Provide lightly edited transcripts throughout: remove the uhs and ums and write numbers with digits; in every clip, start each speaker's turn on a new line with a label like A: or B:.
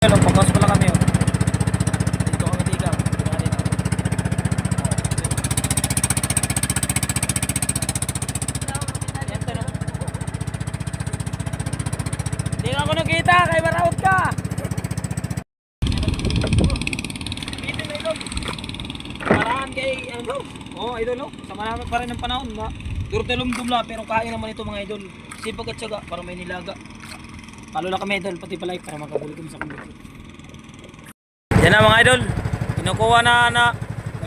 A: Lang, pagpasok pa lang kami oh. Dito kami tigang. Hindi nga ako nakita, kay Maraot ka. Dito na idol. Paraan kay ano? Oh, idol oh. Sama namin pa rin ng panahon ba. Durtelong dumla pero kaya naman ito mga idol. Sipag at syaga para may nilaga. Palo lang kami idol, pati palay para makabuli kami sa kumbit. Yan na mga idol. Kinukuha na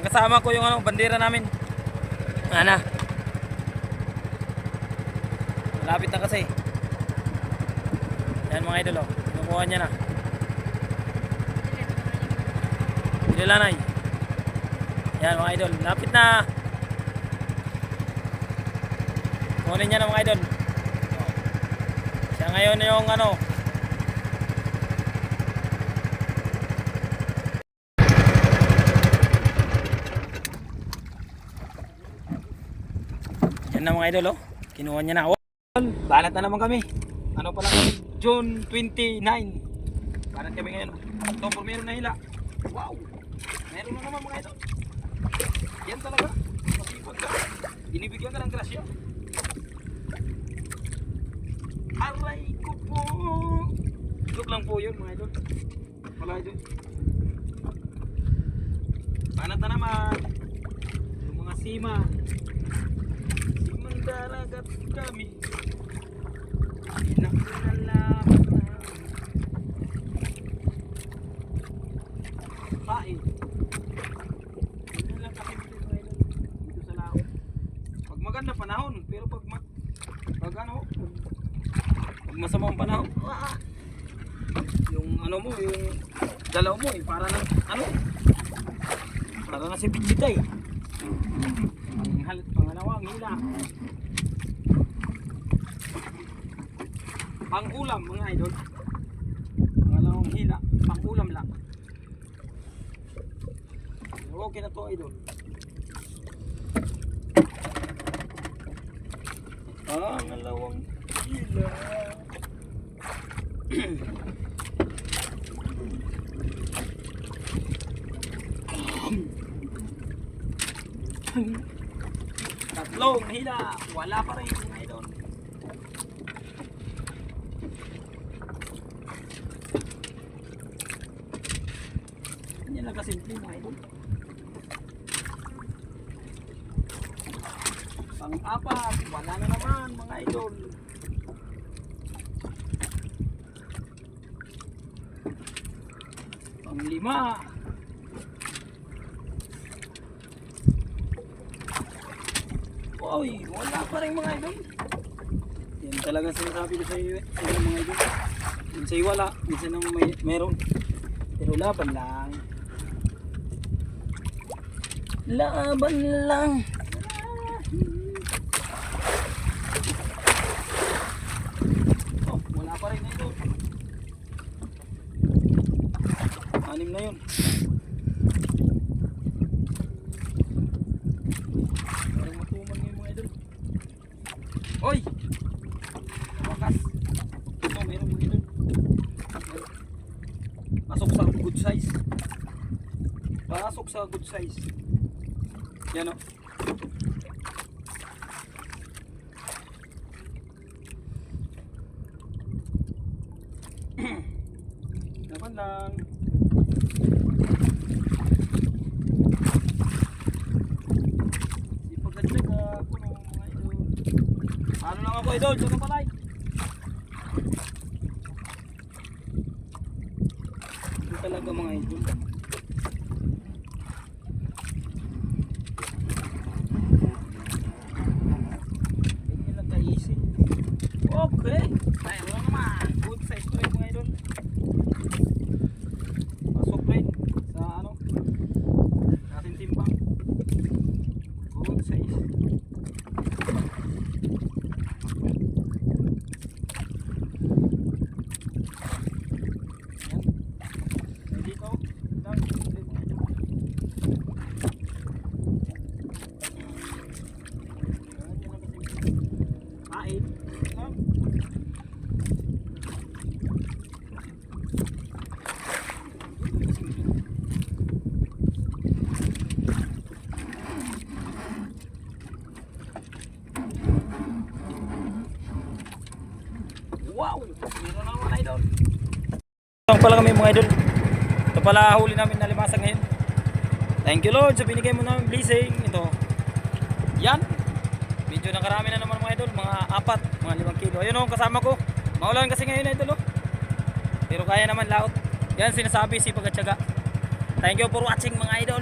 A: kasama ko yung ano, bandera namin. Ana. Malapit na kasi. Yan mga idol oh. Kinukuha niya na. Nilanay. Yan mga idol, lapit na. Kunin niya na mga idol. Siya ngayon yung ano. Yan na mga idol oh. Kinuha niya na. Banat na naman kami. Ano pa lang kami? June 29. Banat kami ngayon. October meron na hila. Wow. Meron na naman mga idol. Yan talaga. Masipag ka. Inibigyan ka ng grasya. Aray ko po. Joke lang po yun mga idol. Wala idol. Banat na naman. Yung mga sima. Simang dalagat kami. Inakalalaman na. Pain. Ganyan lang kasi dito mga idol. Dito sa laot. Pag maganda panahon. Pero pag ano, pag masamang panahon, yung ano mo, yung dalaw mo para na ano, para na si Vegeta eh. Pangalawang hila. Pang-ulam mga idol. Pangalawang hila, pang-ulam lang. Okay na to idol. Pangalawang hila. Tatlong hila. Wala pa rin mga idol. Ganyan lang kasimple mga idol. Pang-apat, wala na naman mga idol. Pang-lima. Oy, wala pa rin mga idol. Yan talaga sinasabi ko sa iyo mga idol. Minsan wala, minsan nang meron. Pero laban lang. Laban lang. Oh, wala pa rin idol. Anim na yun. Parang matuman ngayon mga idol. Oy! Wakas. Ito, meron mga idol. Pasok sa good size. Pasok sa good size. Yan o. Dapat lang. Ipagkatlag ako ng mga idol. Ano lang ako idol, sa kapalay. Ito talaga mga idol. Ganyan lang ka-easy. Okay. Tayo lang naman. Good size ko rin mga idol. Pasok rin sa ano natin timbang. Good size. Yan. Dito lang. Wow! Meron na mga idol. Ito pala kami mga idol. Ito pala huli namin na limasag ngayon. Thank you Lord sa binigay mo namin blessing. Ito. Yan. Medyo nakarami na naman mga idol. Mga 4, mga 5 kilo. Ayun o, kasama ko. Maulan kasi ngayon idol o. Pero kaya naman laot. Yan sinasabi, sipag at syaga. Thank you for watching mga idol.